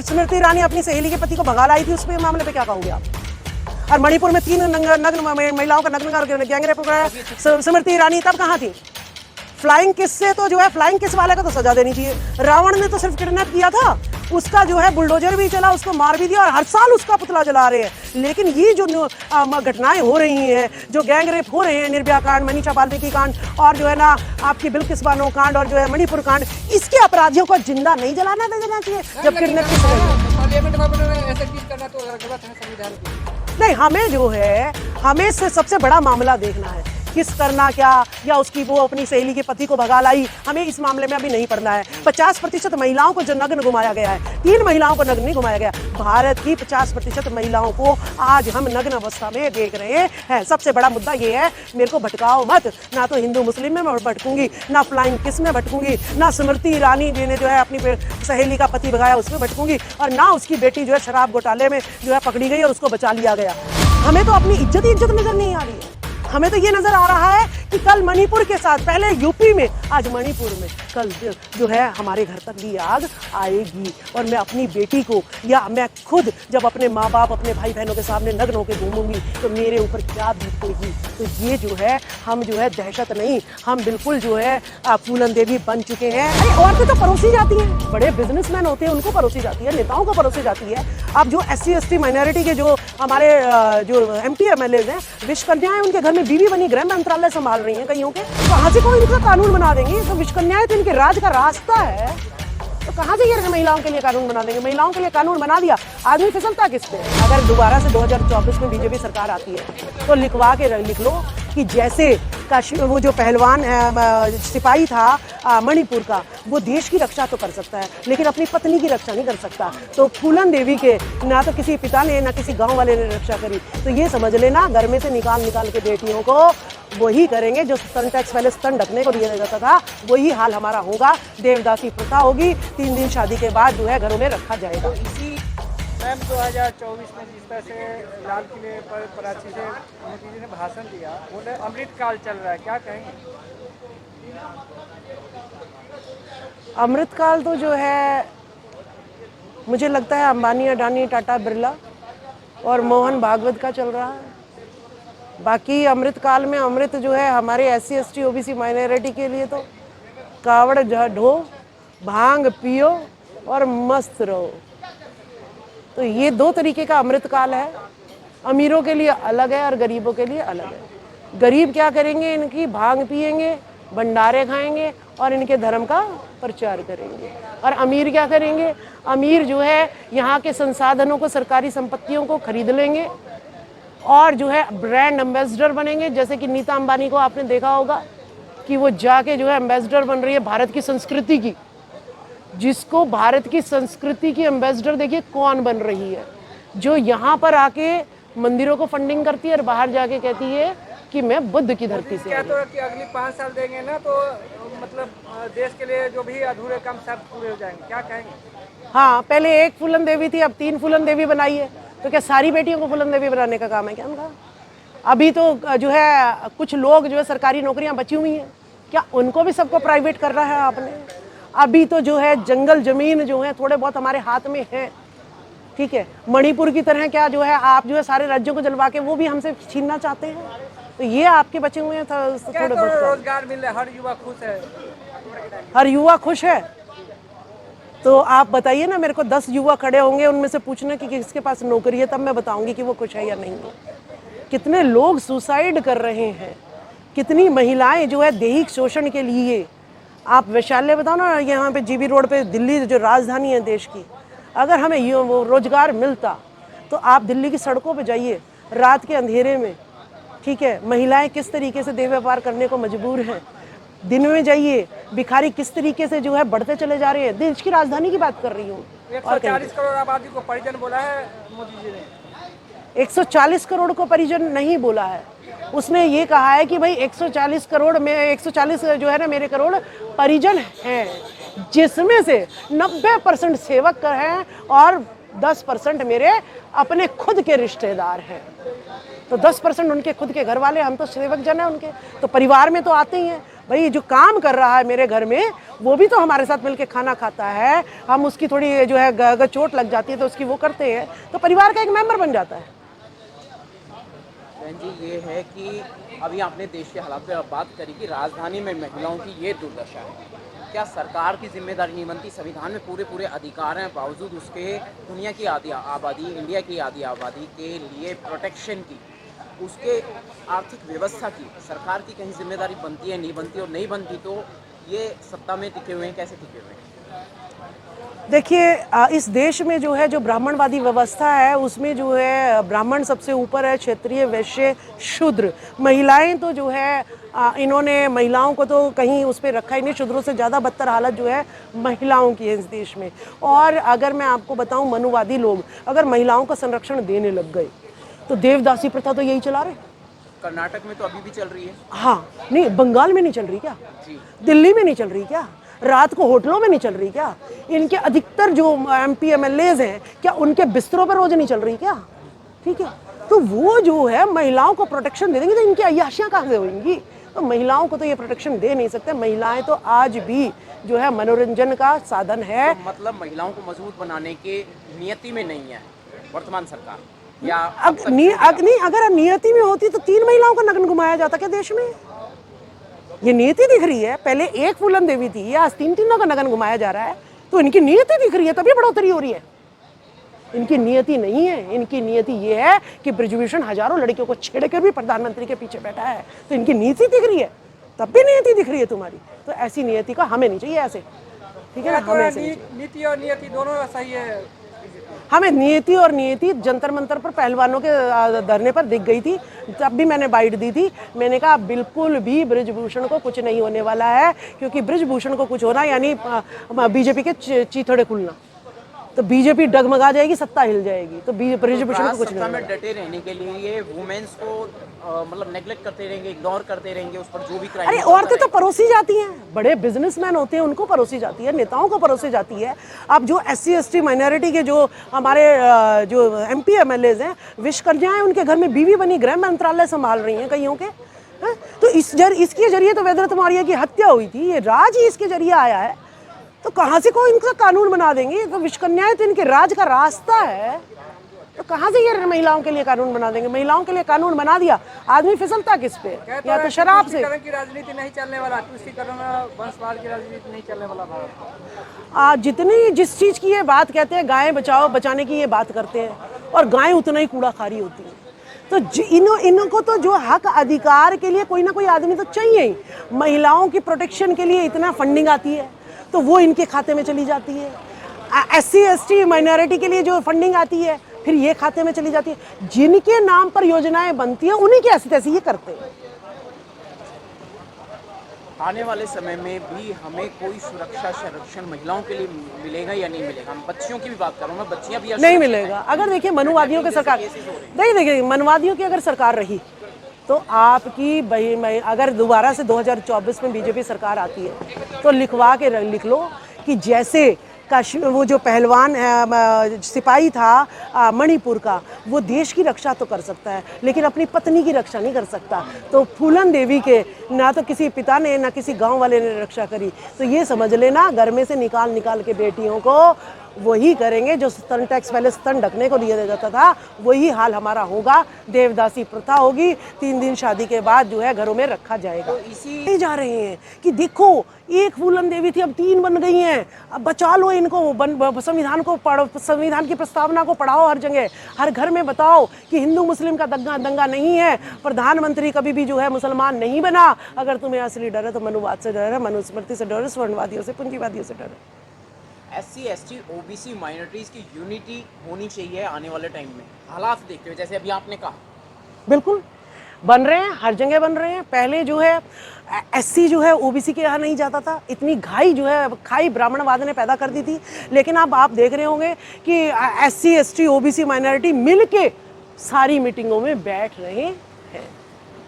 स्मृति ईरानी अपनी सहेली के पति को भगा लाई थी, उस पे मामले पे क्या कहोगे आप? और मणिपुर में 3 नग्न महिलाओं का नग्न गैंग रेप कराया, स्मृति ईरानी तब कहाँ थी? फ्लाइंग किस से तो जो है फ्लाइंग किस वाले का तो सजा देनी चाहिए। रावण ने तो सिर्फ किडनैप किया था, उसका जो है बुलडोजर भी चला, उसको मार भी दिया और हर साल उसका पुतला जला रहे हैं। लेकिन ये जो घटनाएं हो रही हैं, जो गैंग रेप हो रहे हैं, निर्भया कांड, मनीषा बाल्मीकि कांड और जो है ना आपकी बिल्किस बानो कांड और जो है मणिपुर कांड, इसके अपराधियों को जिंदा नहीं जलाना देना चाहिए जब किडनैप की नहीं। हमें जो है हमें से सबसे बड़ा मामला देखना है, किस करना क्या, या उसकी वो अपनी सहेली के पति को भगा लाई, हमें इस मामले में अभी नहीं पड़ना है। 50% महिलाओं को जो नग्न घुमाया गया है, 3 महिलाओं को नग्न नहीं घुमाया गया, भारत की 50% महिलाओं को आज हम नग्न अवस्था में देख रहे हैं। सबसे बड़ा मुद्दा ये है, मेरे को भटकाओ मत, ना तो हिंदू मुस्लिम में मैं भटकूंगी, ना फ्लाइंग किस में भटकूंगी, ना स्मृति ईरानी जी ने जो है अपनी सहेली का पति भगाया उसमें भटकूंगी, और ना उसकी बेटी जो है शराब घोटाले में जो है पकड़ी गई और उसको बचा लिया गया। हमें तो अपनी इज्जत ही इज्जत नजर नहीं आ रही है। हमें तो ये नजर आ रहा है कि कल मणिपुर के साथ, पहले यूपी में, आज मणिपुर में, कल जो है हमारे घर तक भी आग आएगी। और मैं अपनी बेटी को या मैं खुद जब अपने माँ बाप अपने भाई बहनों के सामने नग्न होकर घूमूंगी तो मेरे ऊपर क्या बीतेगी। तो ये जो है हम जो है दहशत नहीं, हम बिल्कुल जो है फूलन देवी बन चुके हैं। अरे औरतें तो परोसी जाती हैं, बड़े बिजनेसमैन होते हैं उनको परोसी जाती है, नेताओं को परोसी जाती है। अब जो SC ST माइनॉरिटी के जो हमारे जो MP MLA हैं, विश्वकन्याएं उनके घर में बीवी बनी, गृह मंत्रालय संभाल रही हैं कईयों के, तो कहाँ से कोई इनका कानून बना देंगे? तो विश्वकन्याएं तो इनके राज का रास्ता है, तो कहाँ से ये महिलाओं के लिए कानून बना देंगे? महिलाओं के लिए कानून बना दिया, आदमी फिसलता किस पे? अगर दोबारा से 2024 में BJP सरकार आती है तो लिखवा के लिख लो कि जैसे वो जो पहलवान सिपाही था मणिपुर का, वो देश की रक्षा तो कर सकता है लेकिन अपनी पत्नी की रक्षा नहीं कर सकता। तो फूलन देवी के ना तो किसी पिता ने ना किसी गांव वाले ने रक्षा करी, तो ये समझ लेना घर में से निकाल के बेटियों को वही करेंगे जो स्तन टैक्स पहले स्तन ढकने को दिया जाता था, वही हाल हमारा होगा। देवदासी प्रथा होगी, 3 दिन शादी के बाद जो है घरों में रखा जाएगा। इसी मैम 2024 में जिस तरह से लाल किले पर प्राची से मोदी जी ने भाषण दिया, बोले अमृतकाल चल रहा है, क्या कहेंगे? अमृतकाल तो जो है मुझे लगता है अंबानी, अडानी, टाटा, बिरला और मोहन भागवत का चल रहा है। बाकी अमृतकाल में अमृत जो है हमारे SC ST OBC माइनॉरिटी के लिए तो कावड़ ढो, भांग पियो और मस्त रहो। तो ये 2 तरीके का अमृतकाल है, अमीरों के लिए अलग है और गरीबों के लिए अलग है। गरीब क्या करेंगे, इनकी भांग पिएंगे, भंडारे खाएंगे और इनके धर्म का प्रचार करेंगे। और अमीर क्या करेंगे, अमीर जो है यहाँ के संसाधनों को, सरकारी संपत्तियों को खरीद लेंगे और जो है ब्रांड एम्बेसडर बनेंगे। जैसे कि नीता अंबानी को आपने देखा होगा कि वो जाके जो है एम्बेसडर बन रही है भारत की संस्कृति की, जिसको भारत की संस्कृति की एम्बेसडर देखिए कौन बन रही है, जो यहाँ पर आके मंदिरों को फंडिंग करती है और बाहर जाके कहती है कि मैं बुद्ध की धरती से। क्या तो कि अगली 5 साल देंगे ना तो मतलब देश के लिए जो भी अधूरे काम सब पूरे हो जाएंगे, क्या कहेंगे? हाँ, पहले 1 फूलन देवी थी, अब 3 फूलन देवी बनाई है, तो क्या सारी बेटियों को फूलन देवी बनाने का काम है क्या उनका? अभी तो जो है कुछ लोग जो है सरकारी नौकरियां बची हुई हैं, क्या उनको भी सबको प्राइवेट कर रहा है आपने? अभी तो जो है जंगल जमीन जो है थोड़े बहुत हमारे हाथ में है, ठीक है। मणिपुर की तरह क्या जो है आप जो है सारे राज्यों को जलवा के वो भी हमसे छीनना चाहते हैं, तो ये आपके बचे हुए हैं थोड़े बहुत। रोजगार मिल रहा है, हर युवा खुश है, हर युवा खुश है। तो आप बताइए ना, मेरे को 10 युवा खड़े होंगे, उनमें से पूछना कि किसके पास नौकरी है, तब मैं बताऊंगी कि वो खुश है या नहीं है। कितने लोग सुसाइड कर रहे हैं, कितनी महिलाएं जो है दैहिक शोषण के लिए। आप वैशाल्य बताओ ना, यहाँ पे GB रोड पे, दिल्ली जो राजधानी है देश की, अगर हमें वो रोजगार मिलता तो आप दिल्ली की सड़कों पे जाइए रात के अंधेरे में, ठीक है, महिलाएं किस तरीके से देह व्यापार करने को मजबूर हैं। दिन में जाइए, भिखारी किस तरीके से जो है बढ़ते चले जा रहे हैं। देश की राजधानी की बात कर रही हूँ। 140 करोड़ आबादी को परिजन बोला है मोदी जी ने। 140 करोड़ को परिजन नहीं बोला है, उसने ये कहा है कि भाई 140 करोड़ में 140 जो है ना मेरे करोड़ परिजन हैं, जिसमें से 90% सेवक हैं और 10% मेरे अपने खुद के रिश्तेदार हैं। तो 10% उनके खुद के घर वाले, हम तो सेवक जन हैं उनके, तो परिवार में तो आते ही हैं। भाई जो काम कर रहा है मेरे घर में वो भी तो हमारे साथ मिलके खाना खाता है, हम उसकी थोड़ी जो है अगर चोट लग जाती है तो उसकी वो करते हैं, तो परिवार का एक मेंबर बन जाता है। बहन जी, ये है कि अभी आपने देश के हालात पे बात करी कि राजधानी में महिलाओं की ये दुर्दशा है। क्या सरकार की जिम्मेदारी नहीं बनती? संविधान में पूरे अधिकार हैं, बावजूद उसके दुनिया की आधी आबादी, इंडिया की आधी आबादी के लिए प्रोटेक्शन की, उसके आर्थिक व्यवस्था की सरकार की कहीं जिम्मेदारी बनती है, नहीं बनती? और नहीं बनती तो ये सत्ता में टिके हुए हैं, कैसे टिके हुए हैं? देखिए इस देश में जो है जो ब्राह्मणवादी व्यवस्था है उसमें जो है ब्राह्मण सबसे ऊपर है, क्षत्रिय, वैश्य, शूद्र। महिलाएं तो जो है इन्होंने महिलाओं को तो कहीं उस पर रखा ही नहीं। शूद्रों से ज़्यादा बदतर हालत जो है महिलाओं की है इस देश में। और अगर मैं आपको बताऊं, मनुवादी लोग अगर महिलाओं का संरक्षण देने लग गए तो देवदासी प्रथा तो यही चला रहे। कर्नाटक में तो अभी भी चल रही है। हाँ, नहीं बंगाल में नहीं चल रही क्या? जी। दिल्ली में नहीं चल रही क्या? रात को होटलों में नहीं चल रही क्या? इनके अधिकतर जो MP MLAs हैं क्या उनके बिस्तरों पर रोज नहीं चल रही क्या? ठीक है, तो वो जो है महिलाओं को प्रोटेक्शन दे देंगे तो इनकी अय्याशियाँ कहाँ से होंगी? तो महिलाओं को तो ये प्रोटेक्शन दे नहीं सकते। महिलाएं तो आज भी जो है मनोरंजन का साधन है। तो मतलब महिलाओं को मजबूत बनाने के नियति में नहीं है वर्तमान सरकार, या अगर नियति में होती तो 3 महिलाओं को नग्न घुमाया जाता क्या देश में? ये नियति दिख रही है। पहले एक फूलन देवी थी, आज 3 का नग्न घुमाया जा रहा है। तो इनकी नियति दिख रही है, तभी बढ़ोतरी हो रही है। इनकी नियति नहीं है, इनकी नियति ये है कि ब्रिजभूषण हजारों लड़कियों को छेड़कर भी प्रधानमंत्री के पीछे बैठा है, तो इनकी नीति दिख रही है, तब भी नियति दिख रही है तुम्हारी। तो ऐसी नियति का हमें नहीं चाहिए ऐसे, ठीक है ना? हमें ऐसे नहीं चाहिए। नीति और नियति दोनों सही है। हमें नीति जंतर मंतर पर पहलवानों के धरने पर दिख गई थी, तब भी मैंने बाइट दी थी। मैंने कहा बिल्कुल भी ब्रिजभूषण को कुछ नहीं होने वाला है, क्योंकि ब्रिजभूषण को कुछ होना यानी बीजेपी के चीथड़े खुलना, तो बीजेपी डगमगा जाएगी, सत्ता हिल जाएगी। तो ब्रिजभूषण को कुछ नहीं में डटे रहने के लिए वुमेन्स को मतलब नेग्लेक्ट करते रहेंगे, इग्नोर करते रहेंगे, उस पर जो भी क्राइम। अरे औरतें तो परोसी जाती हैं, बड़े बिजनेसमैन होते हैं उनको परोसी जाती है, नेताओं को परोसी जाती है। अब जो SC ST माइनॉरिटी के जो हमारे जो MP MLAs हैं, विश्वकन्याएं उनके घर में बीवी बनी, गृह मंत्रालय संभाल रही हैं कईयों के। तो इसके जरिए तो वैद्यनाथ मौर्य की हत्या हुई थी, ये राज ही इसके जरिए आया है। तो कहाँ से कोई इनका कानून बना देंगे? तो विश्वकन्याएं तो इनके राज का रास्ता है, तो कहाँ से ये महिलाओं के लिए कानून बना देंगे? महिलाओं के लिए कानून बना दिया, आदमी फिसलता किस पे? या तो शराब से। की राजनीति नहीं चलने वाला, तुष्टिकरण वंशवाद की राजनीति नहीं चलने वाला भारत। जितनी जिस चीज की ये बात कहते हैं, गायें बचाओ बचाने की ये बात करते हैं, और गायें उतना ही कूड़ा खारी होती है। तो इनको तो जो हक अधिकार के लिए कोई ना कोई आदमी तो चाहिए ही। महिलाओं की प्रोटेक्शन के लिए इतना फंडिंग आती है तो वो इनके खाते में चली जाती है। SC ST माइनॉरिटी के लिए जो फंडिंग आती है फिर ये खाते में चली जाती है। जिनके नाम पर योजनाएं बनती हैं उन्हीं की ऐसी तैसी ये करते हैं। आने वाले समय में भी हमें कोई सुरक्षा संरक्षण महिलाओं के लिए मिलेगा या नहीं मिलेगा? हम बच्चियों की भी बात कर रहा हूँ मैं, बच्चियां भी नहीं मिलेगा। अगर देखिए मनुवादियों की सरकार नहीं, देखिए मनवादियों की अगर सरकार रही तो आपकी अगर दोबारा से 2024 में बीजेपी सरकार आती है तो लिखवा के लिख लो कि जैसे वो जो पहलवान सिपाही था मणिपुर का, वो देश की रक्षा तो कर सकता है लेकिन अपनी पत्नी की रक्षा नहीं कर सकता। तो फूलन देवी के ना तो किसी पिता ने ना किसी गांव वाले ने रक्षा करी, तो ये समझ लेना घर में से निकाल के बेटियों को वही करेंगे जो स्तन टैक्स पहले स्तन ढकने को दिया जाता था, वही हाल हमारा होगा। देवदासी प्रथा होगी, 3 दिन शादी के बाद जो है घरों में रखा जाएगा। तो इसी जा रहे हैं कि देखो एक फूलन देवी थी अब 3 बन गई हैं, अब बचा लो इनको। संविधान को पढ़ो, संविधान की प्रस्तावना को पढ़ाओ हर जगह, हर घर में बताओ कि हिंदू मुस्लिम का दंगा नहीं है। प्रधानमंत्री कभी भी जो है मुसलमान नहीं बना। अगर तुम्हें असली डर है तो मनुवाद से डर है, मनुस्मृति से डर है, स्वर्णवादियों से, पूंजीवादियों से डर है। SC ST OBC माइनॉरिटीज की यूनिटी होनी चाहिए आने वाले टाइम में, हालात देखते हुए, जैसे अभी आपने कहा। बिल्कुल बन रहे हैं, हर जगह बन रहे हैं। पहले जो है SC जो है OBC के यहाँ नहीं जाता था, इतनी खाई ब्राह्मणवाद ने पैदा कर दी थी। लेकिन अब आप देख रहे होंगे कि SC ST OBC माइनॉरिटी मिल के सारी मीटिंगों में बैठ रहे हैं,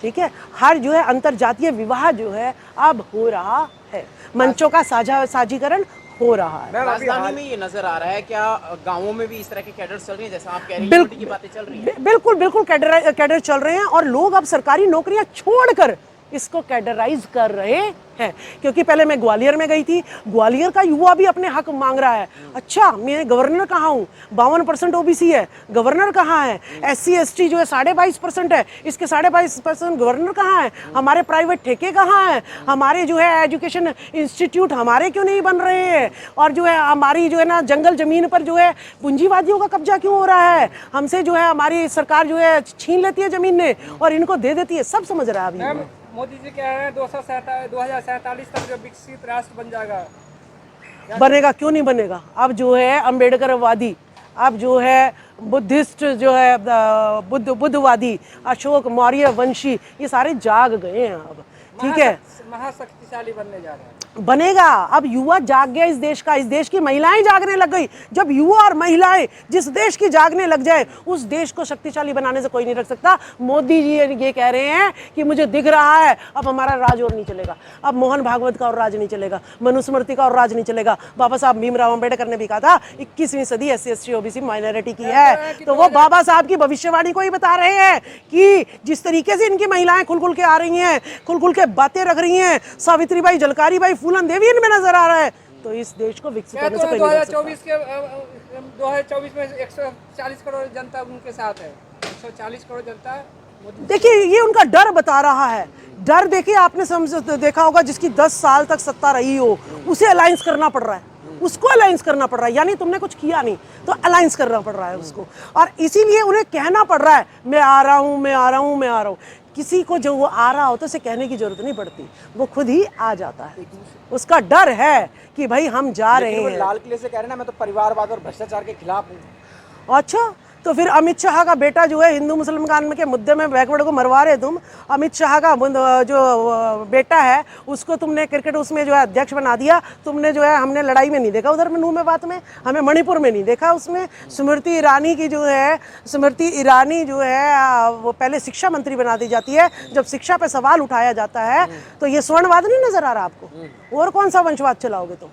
ठीक है। हर जो है अंतरजातीय विवाह जो है अब हो रहा है, मंचों का साझीकरण हो रहा है। राजधानी में ये नजर आ रहा है, क्या गांवों में भी इस तरह के कैडर चल रही हैं जैसा आप कह रही हैं, यूनिटी की बातें चल रही हैं? बिल्कुल बिल्कुल कैडर चल रहे हैं और लोग अब सरकारी नौकरियां छोड़कर इसको कैडराइज कर रहे हैं। क्योंकि पहले मैं ग्वालियर में गई थी, ग्वालियर का युवा भी अपने हक मांग रहा है। अच्छा, मैं गवर्नर कहाँ हूँ, 52% ओबीसी है, गवर्नर कहाँ है? SC ST जो है 22.5% है, इसके 22.5% गवर्नर कहाँ है? हमारे प्राइवेट ठेके कहाँ हैं? हमारे जो है एजुकेशन इंस्टीट्यूट हमारे क्यों नहीं बन रहे हैं? और जो है हमारी जो है ना जंगल जमीन पर जो है पूंजीवादियों का कब्जा क्यों हो रहा है? हमसे जो है हमारी सरकार जो है छीन लेती है जमीन ने और इनको दे देती है। सब समझ रहा है अभी। मैम, मोदी जी कह रहे हैं 2047 तक जो विकसित राष्ट्र बन जाएगा। बनेगा, क्यों नहीं बनेगा? अब जो है अम्बेडकरवादी, अब जो है बुद्धिस्ट जो है बुद्धवादी, अशोक मौर्य वंशी, ये सारे जाग गए हैं अब। ठीक है, महाशक्तिशाली बनने जा रहे हैं। बनेगा। अब युवा जाग गया इस देश का, इस देश की महिलाएं जागने लग गई। जब युवा और महिलाएं जिस देश की जागने लग जाए, उस देश को शक्तिशाली बनाने से कोई नहीं रख सकता। मोदी जी ये कह रहे हैं कि मुझे दिख रहा है अब हमारा राज और नहीं चलेगा, अब मोहन भागवत का और राज नहीं चलेगा, मनुस्मृति का और राज नहीं चलेगा। बाबा साहब भीमराव अम्बेडकर ने भी कहा था 21वीं सदी SC ST OBC माइनॉरिटी की है। तो वो बाबा साहब की भविष्यवाणी को ही बता रहे हैं कि जिस तरीके से इनकी महिलाएं खुल खुल के आ रही हैं, खुल खुल के बातें रख रही हैं, सावित्रीबाई, झलकारी बाई, फूलन देवी इनमें नजर आ रहा है, तो इस देश को विकसित करने से कोई नहीं रोक सकता। 2024 में 140 करोड़ जनता उनके साथ है। 140 करोड़ जनता देखिए, ये उनका डर बता रहा है। डर देखिए, आपने देखा होगा जिसकी 10 साल तक सत्ता रही हो उसे अलायंस करना पड़ रहा है, उसको अलायंस करना पड़ रहा है। यानी तुमने कुछ किया नहीं तो अलायंस करना पड़ रहा है उसको, और इसीलिए उन्हें कहना पड़ रहा है मैं आ रहा हूँ, मैं आ रहा हूँ, मैं आ रहा हूँ। किसी को जो वो आ रहा हो तो उसे कहने की जरूरत नहीं पड़ती, वो खुद ही आ जाता है। उसका डर है कि भाई हम जा रहे हैं। लाल किले से कह रहे हैं ना, मैं तो परिवारवाद और भ्रष्टाचार के खिलाफ हूँ। अच्छा, तो फिर अमित शाह का बेटा जो है हिंदू मुसलमान के मुद्दे में बैकवर्ड को मरवा रहे तुम। अमित शाह का जो बेटा है उसको तुमने क्रिकेट उसमें जो है अध्यक्ष बना दिया। तुमने जो है, हमने लड़ाई में नहीं देखा उधर में, नूह में बात में, हमें मणिपुर में नहीं देखा उसमें। स्मृति ईरानी जो है वो पहले शिक्षा मंत्री बना दी जाती है। जब शिक्षा पे सवाल उठाया जाता है तो ये स्वर्णवाद नहीं नजर आ रहा आपको? और कौन सा वंशवाद चलाओगे तुम?